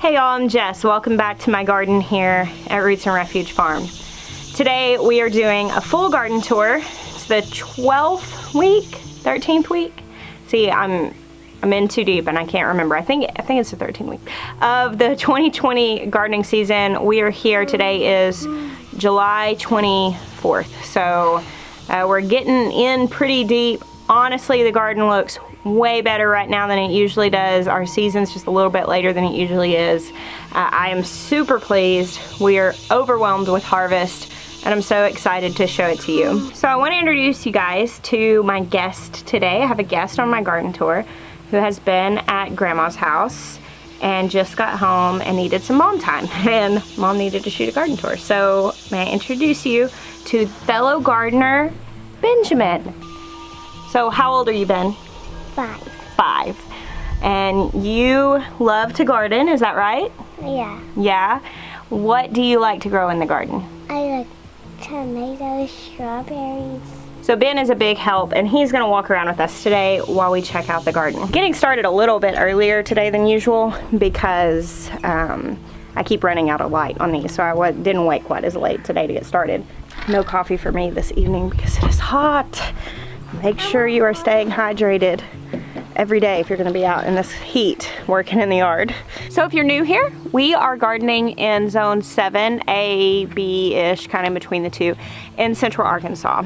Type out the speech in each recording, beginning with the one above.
Hey y'all, I'm Jess. Welcome back to my garden here at Roots and Refuge Farm. Today we are doing a full garden tour. It's the 12th week, 13th week. See, I'm in too deep and I can't remember. I think it's the 13th week of the 2020 gardening season. We are here. Today is July 24th. So we're getting in pretty deep. Honestly, the garden looks way better right now than it usually does. Our season's just a little bit later than it usually is. I am super pleased. We are overwhelmed with harvest and I'm so excited to show it to you. So I want to introduce you guys to my guest today. I have a guest on my garden tour who has been at Grandma's house and just got home and needed some mom time, and Mom needed to shoot a garden tour. So may I introduce you to fellow gardener Benjamin. So how old are you, Ben? 5. 5. And you love to garden, is that right? Yeah. Yeah? What do you like to grow in the garden? I like tomatoes, strawberries. So Ben is a big help and he's gonna walk around with us today while we check out the garden. Getting started a little bit earlier today than usual because I keep running out of light on these, so I didn't wake quite as late today to get started. No coffee for me this evening because it is hot. Make sure you are staying hydrated every day if you're gonna be out in this heat working in the yard. So if you're new here, we are gardening in zone 7, A, B-ish, kind of in between the two, in central Arkansas.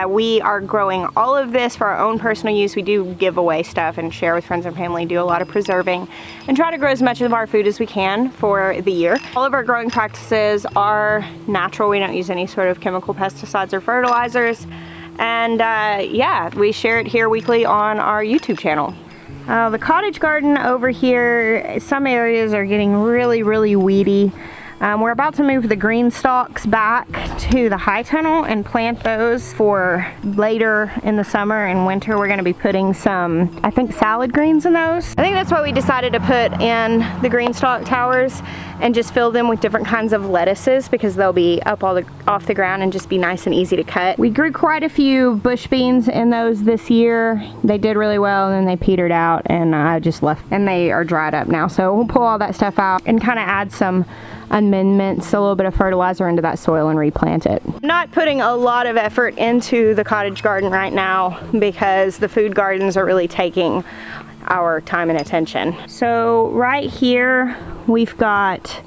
We are growing all of this for our own personal use. We do give away stuff and share with friends and family, do a lot of preserving, and try to grow as much of our food as we can for the year. All of our growing practices are natural. We don't use any sort of chemical pesticides or fertilizers. And yeah, we share it here weekly on our YouTube channel. The cottage garden over here, some areas are getting really, really weedy. We're about to move the Greenstalks back to the high tunnel and plant those for later in the summer and winter. We're gonna be putting some, I think, salad greens in those. I think that's why we decided to put in the Greenstalk towers and just fill them with different kinds of lettuces because they'll be up off the ground and just be nice and easy to cut. We grew quite a few bush beans in those this year. They did really well and then they petered out and I just left, and they are dried up now. So we'll pull all that stuff out and kind of add some amendments, a little bit of fertilizer into that soil and replant it. Not putting a lot of effort into the cottage garden right now because the food gardens are really taking our time and attention. So right here we've got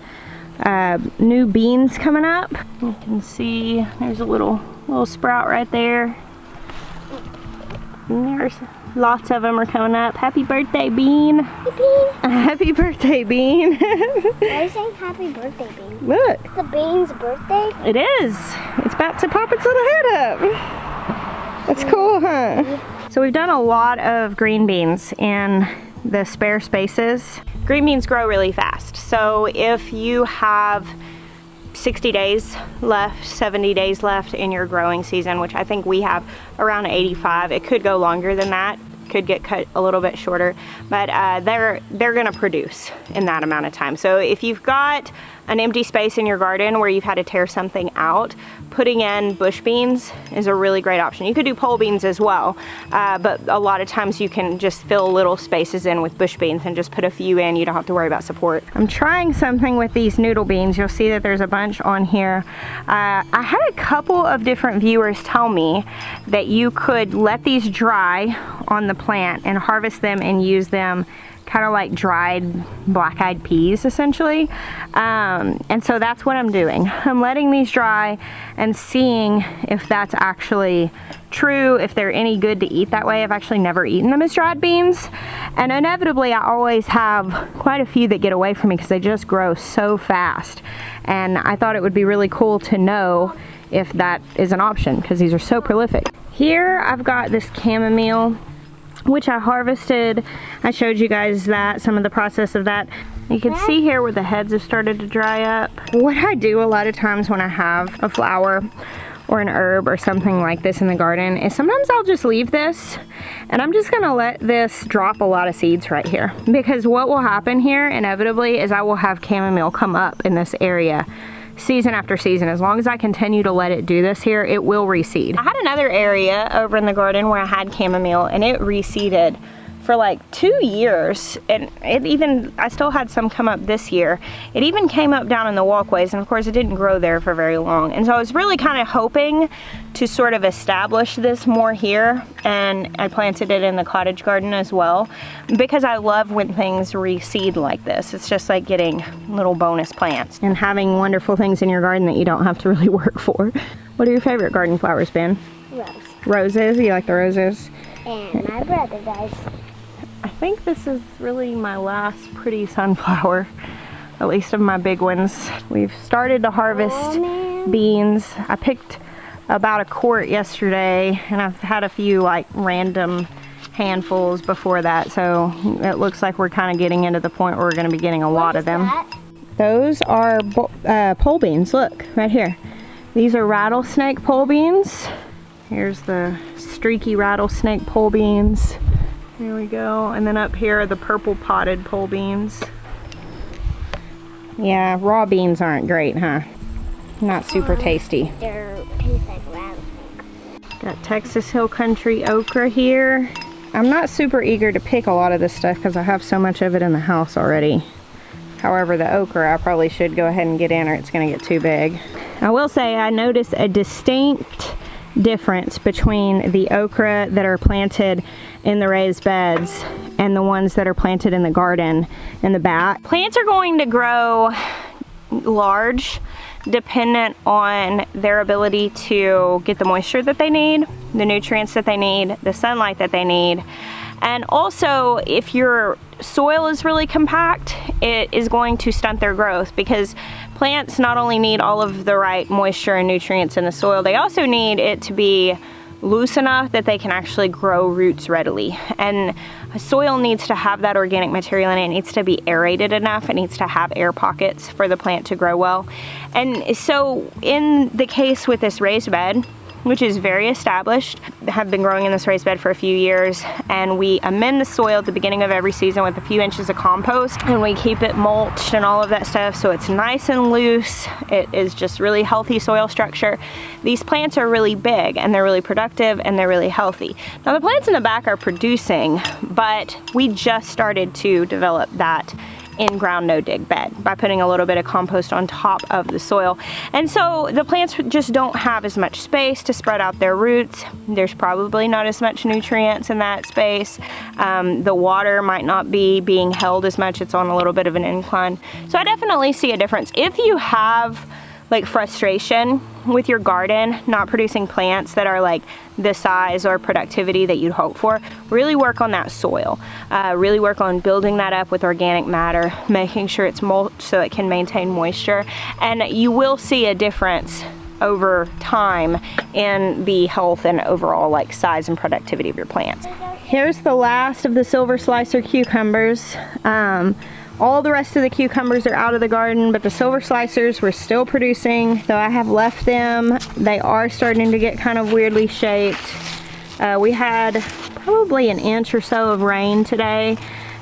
new beans coming up. You can see there's a little sprout right there. And there's lots of them are coming up. Happy birthday, Bean. Hey, Bean. Happy birthday, Bean. Why are you saying happy birthday, Bean? Look. It's the Bean's birthday? It is. It's about to pop its little head up. That's cool, huh? So we've done a lot of green beans in the spare spaces. Green beans grow really fast. So if you have 60 days left, 70 days left in your growing season, which I think we have around 85. It could go longer than that, could get cut a little bit shorter, but they're gonna produce in that amount of time. So if you've got an empty space in your garden where you've had to tear something out, putting in bush beans is a really great option. You could do pole beans as well, but a lot of times you can just fill little spaces in with bush beans and just put a few in. You don't have to worry about support. I'm trying something with these noodle beans. You'll see that there's a bunch on here. I had a couple of different viewers tell me that you could let these dry on the plant and harvest them and use them kind of like dried black-eyed peas essentially, and so that's what I'm doing. I'm letting these dry and seeing if that's actually true, if they're any good to eat that way. I've actually never eaten them as dried beans, and inevitably I always have quite a few that get away from me because they just grow so fast, and I thought it would be really cool to know if that is an option because these are so prolific. Here I've got this chamomile, which I harvested. I showed you guys that, some of the process of that. You can see here where the heads have started to dry up. What I do a lot of times when I have a flower or an herb or something like this in the garden is sometimes I'll just leave this and I'm just gonna let this drop a lot of seeds right here, because what will happen here inevitably is I will have chamomile come up in this area season after season. As long as I continue to let it do this here, it will reseed. I had another area over in the garden where I had chamomile and it reseeded for like 2 years, and I still had some come up this year. It even came up down in the walkways, and of course it didn't grow there for very long. And so I was really kind of hoping to sort of establish this more here, and I planted it in the cottage garden as well, because I love when things reseed like this. It's just like getting little bonus plants and having wonderful things in your garden that you don't have to really work for. What are your favorite garden flowers, Ben? Rose. Roses? You like the roses? And my brother does. I think this is really my last pretty sunflower, at least of my big ones. We've started to harvest beans. I picked about a quart yesterday, and I've had a few like random handfuls before that, so it looks like we're kind of getting into the point where we're going to be getting a lot of them. Those are pole beans. Look, right here. These are rattlesnake pole beans. Here's the streaky rattlesnake pole beans. There we go. And then up here are the purple potted pole beans. Yeah, raw beans aren't great, huh? Not super tasty. They taste like rattlesnake. Got Texas Hill Country okra here. I'm not super eager to pick a lot of this stuff because I have so much of it in the house already. However, the okra I probably should go ahead and get in, or it's going to get too big. I will say I noticed a distinct difference between the okra that are planted in the raised beds and the ones that are planted in the garden in the back. Plants are going to grow large dependent on their ability to get the moisture that they need, the nutrients that they need, the sunlight that they need. And also, if your soil is really compact, it is going to stunt their growth, because plants not only need all of the right moisture and nutrients in the soil, they also need it to be loose enough that they can actually grow roots readily. And soil needs to have that organic material in it. It needs to be aerated enough. It needs to have air pockets for the plant to grow well. And so in the case with this raised bed, which is very established, have been growing in this raised bed for a few years, and we amend the soil at the beginning of every season with a few inches of compost, and we keep it mulched and all of that stuff so it's nice and loose. It is just really healthy soil structure. These plants are really big, and they're really productive, and they're really healthy. Now the plants in the back are producing, but we just started to develop that in-ground no-dig bed by putting a little bit of compost on top of the soil. And so the plants just don't have as much space to spread out their roots. There's probably not as much nutrients in that space. The water might not be being held as much. It's on a little bit of an incline. So I definitely see a difference. If you have like frustration with your garden not producing plants that are like the size or productivity that you'd hope for, really work on that soil. Really work on building that up with organic matter, making sure it's mulched so it can maintain moisture, and you will see a difference over time in the health and overall like size and productivity of your plants. Here's the last of the silver slicer cucumbers. All the rest of the cucumbers are out of the garden, but the silver slicers were still producing, so I have left them. They are starting to get kind of weirdly shaped. We had probably an inch or so of rain today,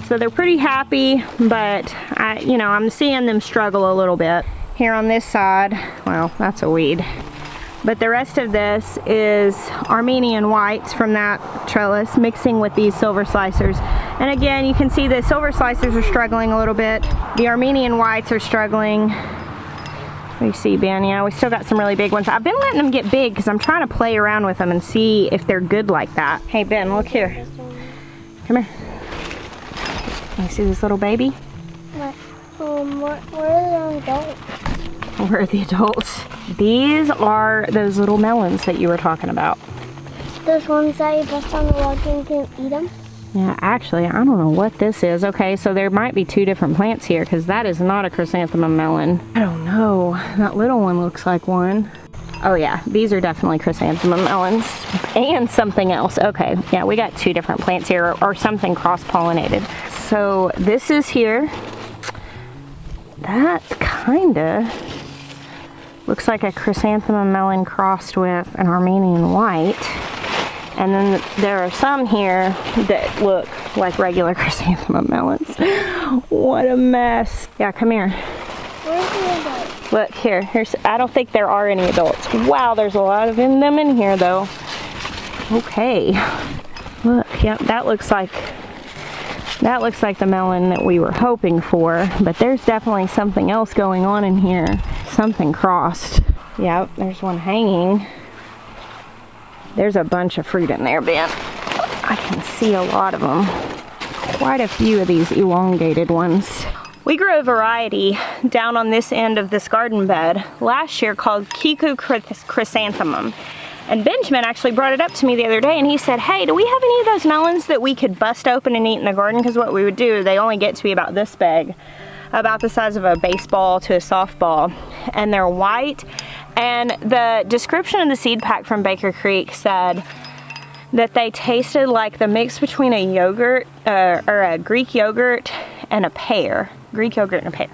so they're pretty happy, but I'm seeing them struggle a little bit. Here on this side, well, that's a weed. But the rest of this is Armenian whites from that trellis mixing with these silver slicers. And again, you can see the silver slicers are struggling a little bit. The Armenian whites are struggling. What do you see, Ben? Yeah, we still got some really big ones. I've been letting them get big because I'm trying to play around with them and see if they're good like that. Hey, Ben, look here. Come here. Can you see this little baby? Where are the adults? Where are the adults? These are those little melons that you were talking about. Those ones that you press on the log and you can eat them? Yeah, actually, I don't know what this is. Okay, so there might be two different plants here, because that is not a chrysanthemum melon. I don't know. That little one looks like one. Oh yeah, these are definitely chrysanthemum melons. And something else. Okay, yeah, we got two different plants here, or something cross-pollinated. So this is here. That kinda looks like a chrysanthemum melon crossed with an Armenian white. And then there are some here that look like regular chrysanthemum melons. What a mess. Yeah, come here. Where's the adults? Look here. I don't think there are any adults. Wow, there's a lot of them in here though. Okay. Look, yep, that looks like That looks like the melon that we were hoping for, but there's definitely something else going on in here. Something crossed. Yep, there's one hanging. There's a bunch of fruit in there, Ben. I can see a lot of them. Quite a few of these elongated ones. We grew a variety down on this end of this garden bed last year called Kiku chrysanthemum. And Benjamin actually brought it up to me the other day and he said, hey, do we have any of those melons that we could bust open and eat in the garden? Because what we would do, they only get to be about this big, about the size of a baseball to a softball. And they're white. And the description of the seed pack from Baker Creek said that they tasted like the mix between a yogurt, or a Greek yogurt and a pear. Greek yogurt and a pear.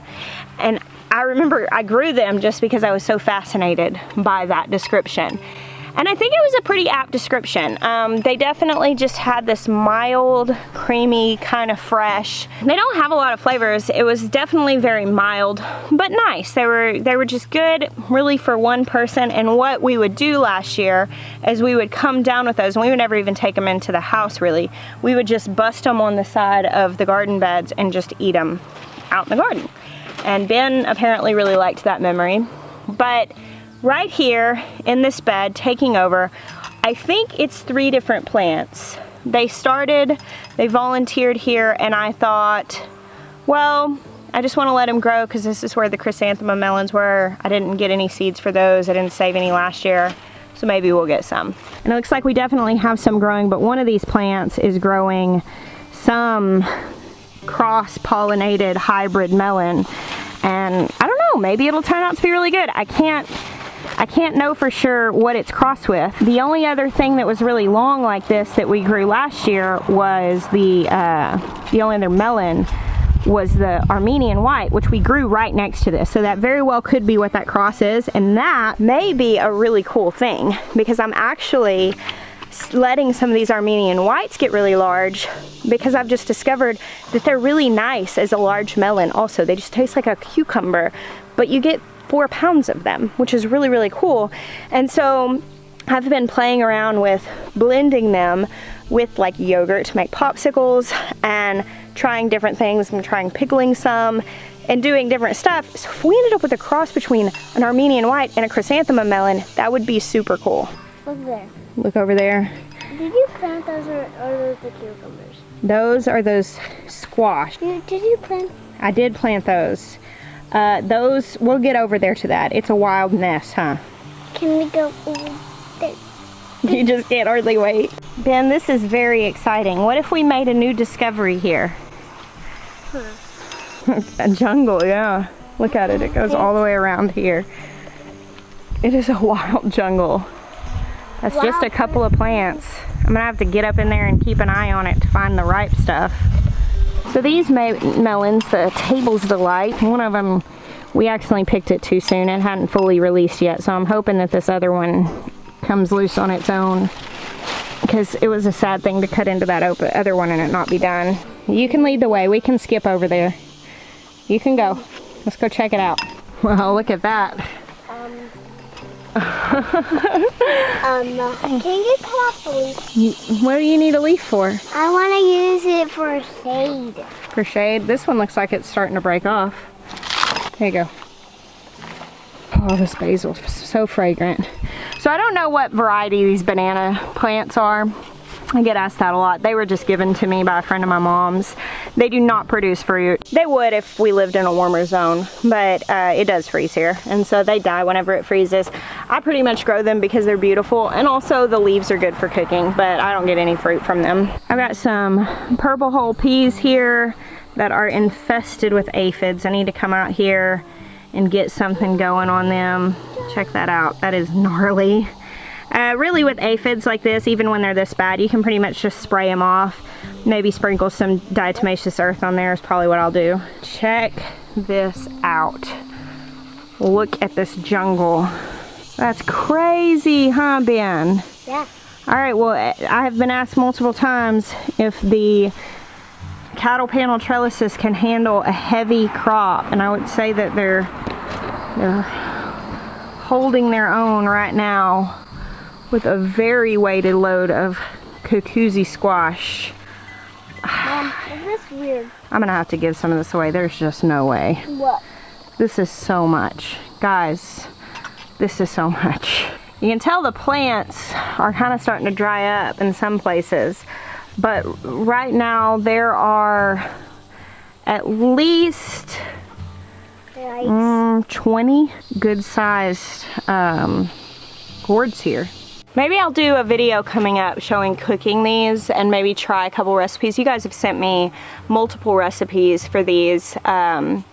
And I remember I grew them just because I was so fascinated by that description. And I think it was a pretty apt description. They definitely just had this mild, creamy, kind of fresh. They don't have a lot of flavors. It was definitely very mild, but nice. They were just good, really, for one person. And what we would do last year is we would come down with those, and we would never even take them into the house, really. We would just bust them on the side of the garden beds and just eat them out in the garden. And Ben apparently really liked that memory. But right here in this bed, taking over, I think it's 3 different plants. They volunteered here, and I thought, well, I just want to let them grow because this is where the chrysanthemum melons were. I didn't get any seeds for those. I didn't save any last year, so maybe we'll get some. And it looks like we definitely have some growing, but one of these plants is growing some cross-pollinated hybrid melon, and I don't know, maybe it'll turn out to be really good. I can't know for sure what it's crossed with. The only other thing that was really long like this that we grew last year was the only other melon was the Armenian white, which we grew right next to this. So that very well could be what that cross is, and that may be a really cool thing because I'm actually letting some of these Armenian whites get really large because I've just discovered that they're really nice as a large melon also. They just taste like a cucumber, but you get 4 pounds of them, which is really, really cool. And so I've been playing around with blending them with like yogurt to make popsicles and trying different things. I'm trying pickling some and doing different stuff. So if we ended up with a cross between an Armenian white and a chrysanthemum melon, that would be super cool. Look there. Look over there. Did you plant those or are those the cucumbers? Those are those squash. Did you plant? I did plant those. Those, we'll get over there to that. It's a wild nest, huh? Can we go over there? You just can't hardly wait. Ben, this is very exciting. What if we made a new discovery here? Huh. A jungle, yeah. Look at it. It goes all the way around here. It is a wild jungle. That's just a couple of plants. I'm gonna have to get up in there and keep an eye on it to find the ripe stuff. So these melons, the Table's Delight, one of them, we accidentally picked it too soon. It hadn't fully released yet, so I'm hoping that this other one comes loose on its own because it was a sad thing to cut into that other one and it not be done. You can lead the way. We can skip over there. You can go. Let's go check it out. Well, look at that. Can you cut off the leaf? What do you need a leaf for? I want to use it for shade. For shade? This one looks like it's starting to break off. There you go. Oh, this basil is so fragrant. So I don't know what variety these banana plants are. I get asked that a lot. They were just given to me by a friend of my mom's. They do not produce fruit. They would if we lived in a warmer zone, but it does freeze here. And so they die whenever it freezes. I pretty much grow them because they're beautiful, and also the leaves are good for cooking, but I don't get any fruit from them. I've got some purple hull peas here that are infested with aphids. I need to come out here and get something going on them. Check that out. That is gnarly. Really with aphids like this, even when they're this bad, you can pretty much just spray them off. Maybe sprinkle some diatomaceous earth on there is probably what I'll do. Check this out. Look at this jungle. That's crazy, huh, Ben? Yeah. All right, well, I have been asked multiple times if the cattle panel trellises can handle a heavy crop, and I would say that they're holding their own right now with a very weighted load of cucuzzi squash. Mom, is That's weird. I'm gonna have to give some of this away. There's just no way. What? This is so much. Guys, this is so much. You can tell the plants are kind of starting to dry up in some places, but right now there are at least 20 good-sized gourds here. Maybe I'll do a video coming up showing cooking these and maybe try a couple recipes. You guys have sent me multiple recipes for these, and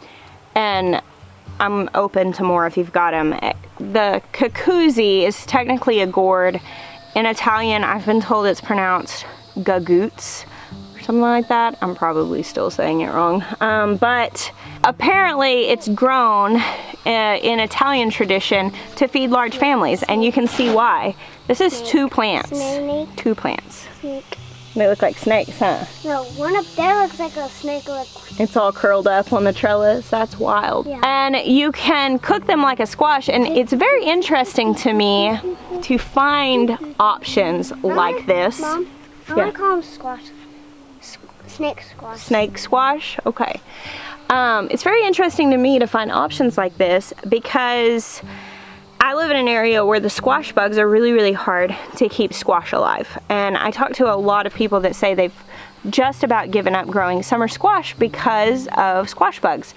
I'm open to more if you've got them. The cucuzzi is technically a gourd. In Italian, I've been told it's pronounced gagoots or something like that. I'm probably still saying it wrong. But apparently it's grown in Italian tradition to feed large families, and you can see why. This is two plants. Snake. Two plants. Snake. They look like snakes, huh? No, one up there looks like a snake. It's all curled up on the trellis. That's wild. Yeah. And you can cook them like a squash, and it's very interesting to me to find options like this. Mom, I want to call them squash. Snake squash. Snake squash? Okay. It's very interesting to me to find options like this because I live in an area where the squash bugs are really, really hard to keep squash alive. And I talk to a lot of people that say they've just about given up growing summer squash because of squash bugs.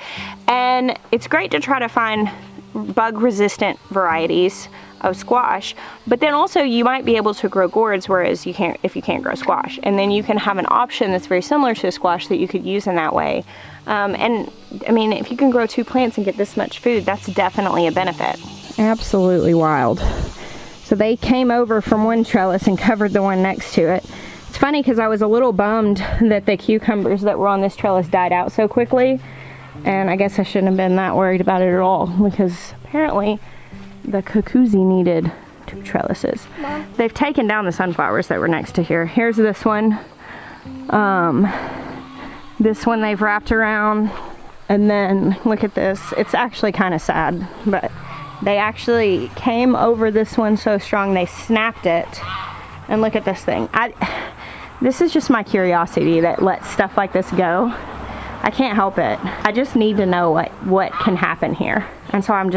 And it's great to try to find bug-resistant varieties of squash, but then also you might be able to grow gourds, whereas you can't if you can't grow squash. And then you can have an option that's very similar to a squash that you could use in that way. And I mean, if you can grow two plants and get this much food, that's definitely a benefit. Absolutely wild. So they came over from one trellis and covered the one next to it. It's funny because I was a little bummed that the cucumbers that were on this trellis died out so quickly, and I guess I shouldn't have been that worried about it at all because apparently the cucuzzi needed two trellises. Mom. They've taken down the sunflowers that were next to here. Here's this one. This one they've wrapped around, and then look at this. It's actually kind of sad, but they actually came over this one so strong they snapped it. And look at this thing. This is just my curiosity that lets stuff like this go. I can't help it. I just need to know what can happen here. And so I'm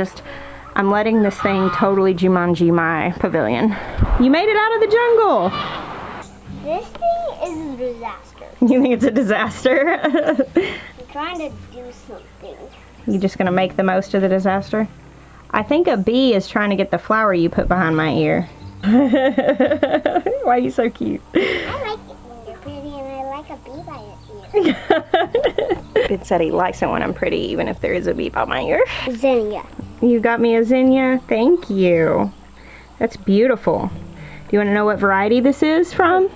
letting this thing totally Jumanji my pavilion. You made it out of the jungle. This thing is a disaster. You think it's a disaster? I'm trying to do something. You just gonna make the most of the disaster? I think a bee is trying to get the flower you put behind my ear. Why are you so cute? I like it when you're pretty, and I like a bee by your ear. Ben said he likes it when I'm pretty, even if there is a bee by my ear. Zinnia. You got me a zinnia? Thank you. That's beautiful. Do you want to know what variety this is from?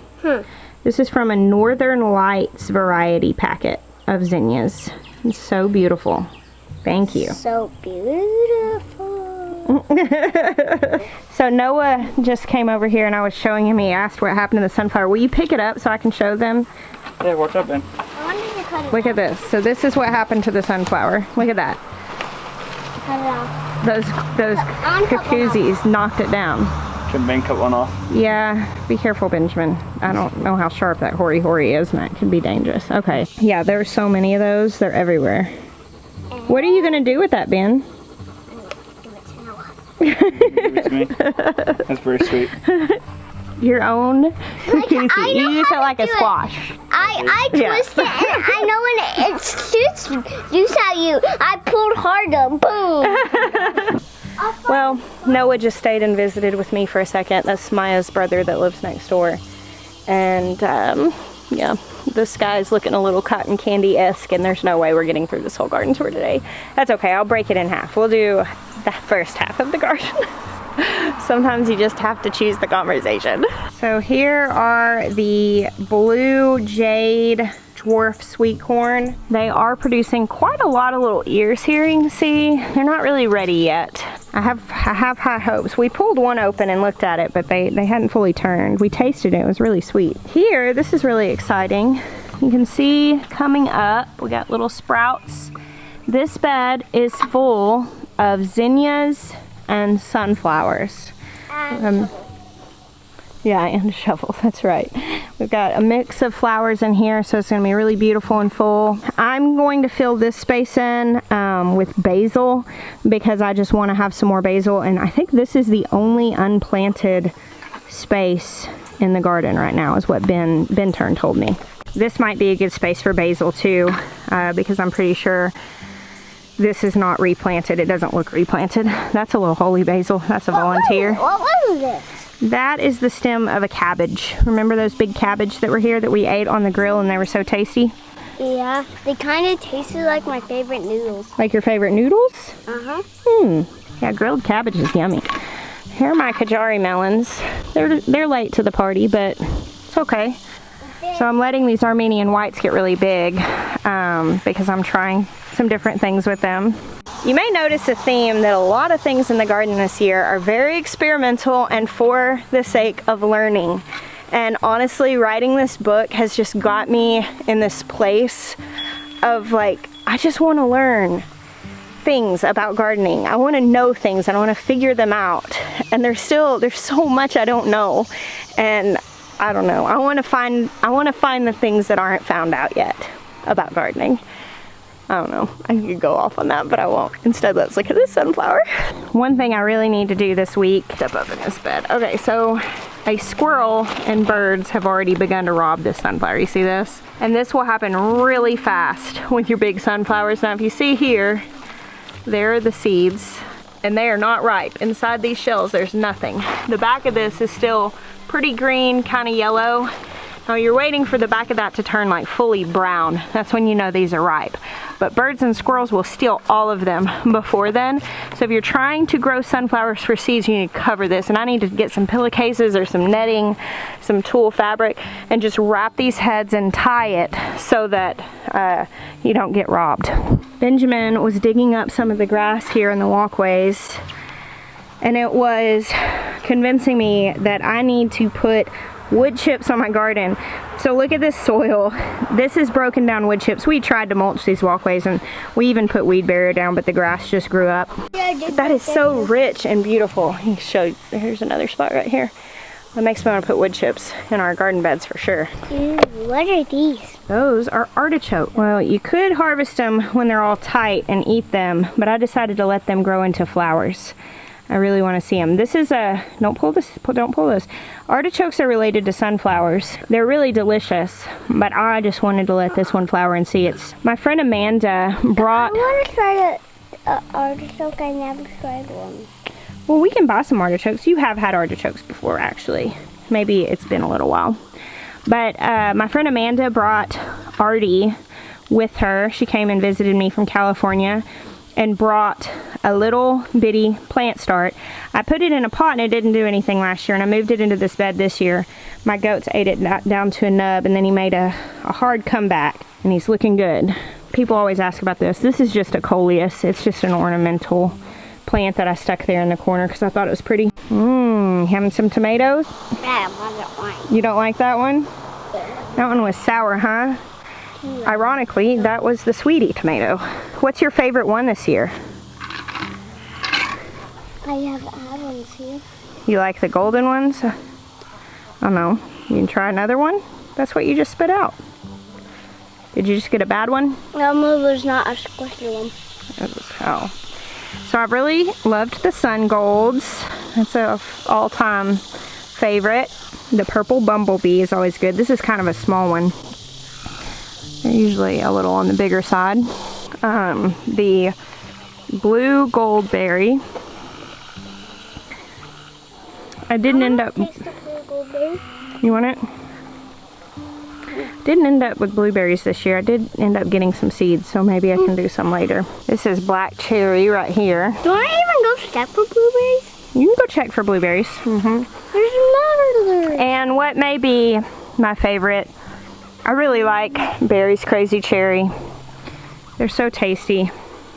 This is from a Northern Lights variety packet of zinnias. It's so beautiful. Thank you. So beautiful. So Noah just came over here and I was showing him. He asked what happened to the sunflower. Will you pick it up so I can show them? Yeah, what's up, Ben? I wanted to cut it Look at this. So this is what happened to the sunflower. Look at that. Cut it off. Those cucuzzis knocked it down. Can Ben cut one off? Yeah, be careful, Benjamin. I don't know how sharp that hoary is, and that can be dangerous. Okay. Yeah, there's so many of those. They're everywhere. What are you going to do with that, Ben? Give it to Noah. Give it to me. That's very sweet. Your own cucuzzi. I You know use how it to like a do it. squash. I Yeah. twist it, and I know when it suits you. I pulled harder. Boom. Well, Noah just stayed and visited with me for a second. That's Maya's brother that lives next door. And, yeah, the sky's looking a little cotton candy-esque, and there's no way we're getting through this whole garden tour today. That's okay, I'll break it in half. We'll do the first half of the garden. Sometimes you just have to choose the conversation. So here are the blue Jade Dwarf sweet corn. They are producing quite a lot of little ears here, you can see. They're not really ready yet. I have high hopes. We pulled one open and looked at it, but they hadn't fully turned. We tasted it, it was really sweet. Here, this is really exciting. You can see coming up, we got little sprouts. This bed is full of zinnias and sunflowers. Yeah, and a shovel, that's right. We've got a mix of flowers in here, so it's going to be really beautiful and full. I'm going to fill this space in with basil because I just want to have some more basil, and I think this is the only unplanted space in the garden right now, is what Ben Turn told me. This might be a good space for basil too, because I'm pretty sure this is not replanted. It doesn't look replanted. That's a little holy basil. That's a volunteer. What was this? That is the stem of a cabbage. Remember those big cabbage that were here that we ate on the grill and they were so tasty? Yeah, they kind of tasted like my favorite noodles. Like your favorite noodles? Uh-huh. Yeah, grilled cabbage is yummy. Here are my Kajari melons. They're late to the party, but it's okay. So I'm letting these Armenian whites get really big because I'm trying some different things with them. You may notice a theme that a lot of things in the garden this year are very experimental and for the sake of learning. And honestly, writing this book has just got me in this place of like, I just want to learn things about gardening. I want to know things and I want to figure them out. And there's so much I don't know. And I don't know. I want to find the things that aren't found out yet about gardening. I don't know. I could go off on that, but I won't. Instead, let's look at this sunflower. One thing I really need to do this week, step up in this bed. Okay, so a squirrel and birds have already begun to rob this sunflower. You see this? And this will happen really fast with your big sunflowers. Now, if you see here, there are the seeds, and they are not ripe. Inside these shells, there's nothing. The back of this is still pretty green, kind of yellow. Now you're waiting for the back of that to turn like fully brown. That's when you know these are ripe. But birds and squirrels will steal all of them before then. So if you're trying to grow sunflowers for seeds, you need to cover this. And I need to get some pillowcases or some netting, some tulle fabric, and just wrap these heads and tie it so that you don't get robbed. Benjamin was digging up some of the grass here in the walkways, and it was convincing me that I need to put wood chips on my garden. So look at this soil. This is broken down wood chips. We tried to mulch these walkways and we even put weed barrier down, but the grass just grew up. That is so rich and beautiful. I can show you. Here's another spot right here. That makes me want to put wood chips in our garden beds for sure. Ooh, what are these? Those are artichoke. Well, you could harvest them when they're all tight and eat them, but I decided to let them grow into flowers. I really want to see them. This is a, don't pull this, don't pull those. Artichokes are related to sunflowers. They're really delicious, but I just wanted to let this one flower and see it. My friend Amanda brought... I want to try an artichoke. I never tried one. Well, we can buy some artichokes. You have had artichokes before, actually. Maybe it's been a little while. But my friend Amanda brought Artie with her. She came and visited me from California and brought a little bitty plant start. I put it in a pot and it didn't do anything last year, and I moved it into this bed this year. My goats ate it down to a nub, and then he made a hard comeback, and he's looking good. People always ask about this. This is just a Coleus. It's just an ornamental plant that I stuck there in the corner because I thought it was pretty. Having some tomatoes? Yeah, I don't like. You don't like that one? That one was sour, huh? Yeah. Ironically, that was the sweetie tomato. What's your favorite one this year? I have had ones here. You like the golden ones? I don't know. You can try another one? That's what you just spit out. Did you just get a bad one? No, there's not a squishy one. Oh. So I've really loved the sun golds. That's a all-time favorite. The purple bumblebee is always good. This is kind of a small one. They're usually a little on the bigger side. The blue goldberry. I didn't end up... Taste the blue goldberry. You want it? Didn't end up with blueberries this year. I did end up getting some seeds, so maybe I can do some later. This is black cherry right here. Do I even go check for blueberries? You can go check for blueberries. There's another. And what may be my favorite, I really like Berry's Crazy Cherry. They're so tasty.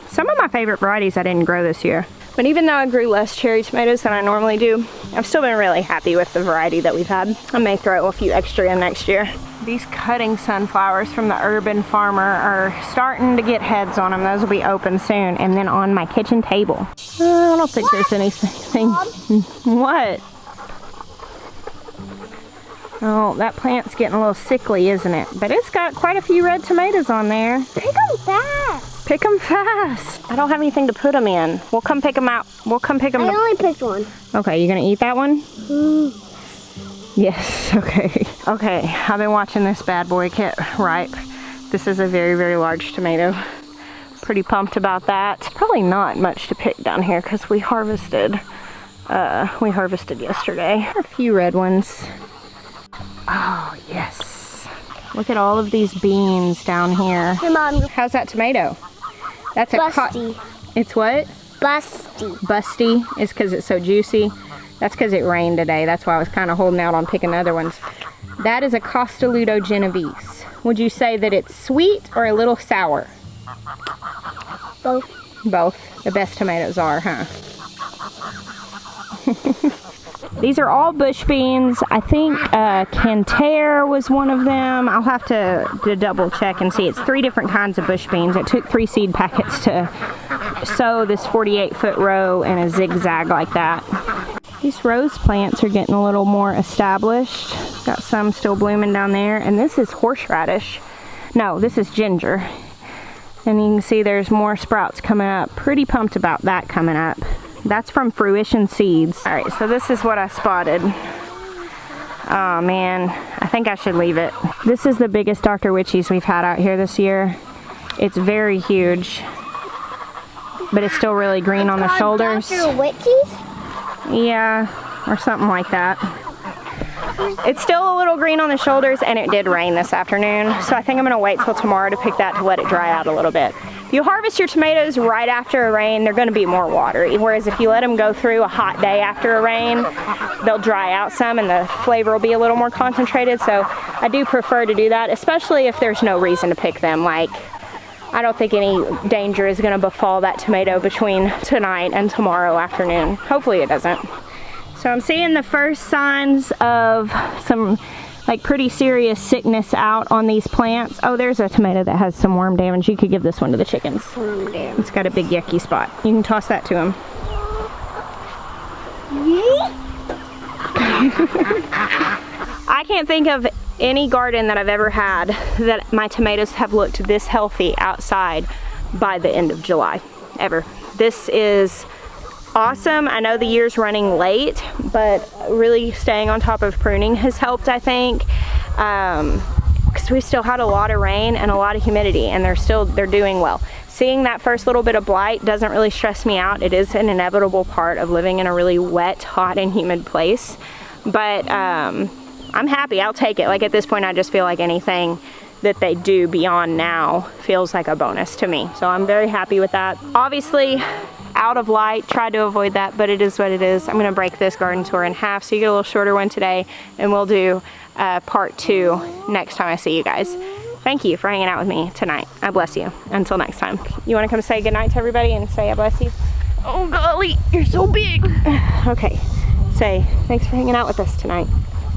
Some of my favorite varieties I didn't grow this year. But even though I grew less cherry tomatoes than I normally do, I've still been really happy with the variety that we've had. I may throw a few extra in next year. These cutting sunflowers from the urban farmer are starting to get heads on them. Those will be open soon. And then on my kitchen table. I don't think there's anything. What? Oh, that plant's getting a little sickly, isn't it? But it's got quite a few red tomatoes on there. Pick them fast. Pick them fast. I don't have anything to put them in. We'll come pick them out. We'll come pick them. I only picked one. Okay, you gonna eat that one? Yes, okay. Okay, I've been watching this bad boy get ripe. This is a very, very large tomato. Pretty pumped about that. Probably not much to pick down here because we harvested yesterday. A few red ones. Oh, yes. Look at all of these beans down here. Hey, Mom. How's that tomato? That's a Busty. It's what? Busty. Busty is because it's so juicy. That's because it rained today. That's why I was kind of holding out on picking other ones. That is a Costoludo Genovese. Would you say that it's sweet or a little sour? Both. Both. The best tomatoes are, huh? These are all bush beans. I think Canter was one of them. I'll have to double check and see. It's 3 different kinds of bush beans. It took 3 seed packets to sow this 48-foot row in a zigzag like that. These rose plants are getting a little more established. Got some still blooming down there. And this is horseradish. No, this is ginger. And you can see there's more sprouts coming up. Pretty pumped about that coming up. That's from Fruition Seeds. All right, so this is what I spotted. Oh man, I think I should leave it. This is the biggest Dr. Witchies we've had out here this year. It's very huge, but it's still really green on the shoulders. Dr. Witchies? Yeah, or something like that. It's still a little green on the shoulders, and it did rain this afternoon, so I think I'm gonna wait till tomorrow to pick that to let it dry out a little bit. If you harvest your tomatoes right after a rain, they're gonna be more watery, whereas if you let them go through a hot day after a rain, they'll dry out some and the flavor will be a little more concentrated, so I do prefer to do that, especially if there's no reason to pick them. Like, I don't think any danger is gonna befall that tomato between tonight and tomorrow afternoon. Hopefully it doesn't. So I'm seeing the first signs of some like pretty serious sickness out on these plants. Oh, there's a tomato that has some worm damage. You could give this one to the chickens. Worm damage. It's got a big yucky spot. You can toss that to them. I can't think of any garden that I've ever had that my tomatoes have looked this healthy outside by the end of July, ever. This is awesome. I know the year's running late, but really staying on top of pruning has helped, I think, because we still had a lot of rain and a lot of humidity, and they're doing well. Seeing that first little bit of blight doesn't really stress me out. It is an inevitable part of living in a really wet, hot, and humid place, but I'm happy. I'll take it. Like, at this point, I just feel like anything that they do beyond now feels like a bonus to me, so I'm very happy with that. Obviously, out of light, tried to avoid that, but it is what it is. I'm gonna break this garden tour in half, so you get a little shorter one today, and we'll do part 2 next time I see you guys. Thank you for hanging out with me tonight. I bless you. Until next time. You wanna come say goodnight to everybody and say I bless you? Oh golly, you're so big. Okay, say thanks for hanging out with us tonight.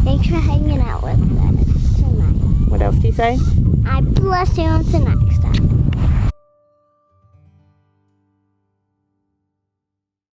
Thanks for hanging out with us tonight. What else do you say? I bless you until next time.